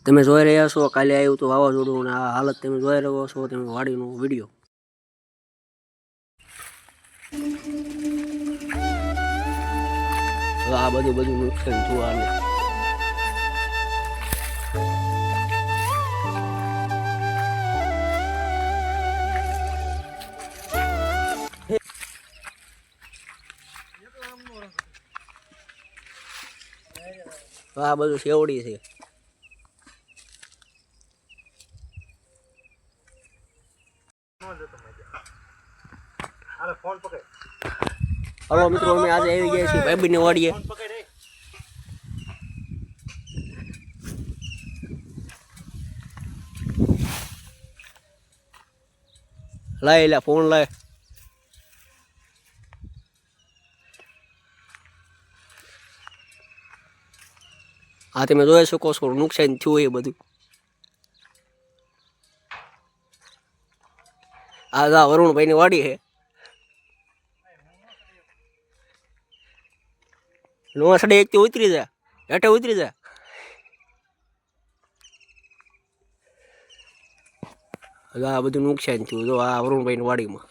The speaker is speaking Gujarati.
તમે જોઈ રહ્યા છો કાલે આવ્યું હતું વાવાઝોડું અને આ હાલત તમે જોઈ રહ્યો છો તમે વાડીનો વિડીયો. આ બધું નુકસાન જોવાનું. આ બધું શેવડી છે. હલો મિત્રો, અમે આજે આવી ગયા છીએ ભાઈબંધની વાડીએ. લાય લે ફોન લાય. હા તમે જોઈ શકો છો નુકસાન થયું એ બધું. આ વરુણભાઈની વાડી છે. નો સડે એક થી ઉતરી જા, હેઠે ઉતરી જા. આ બધું નુકસાન થયું જો આ વરુણભાઈની વાડીમાં.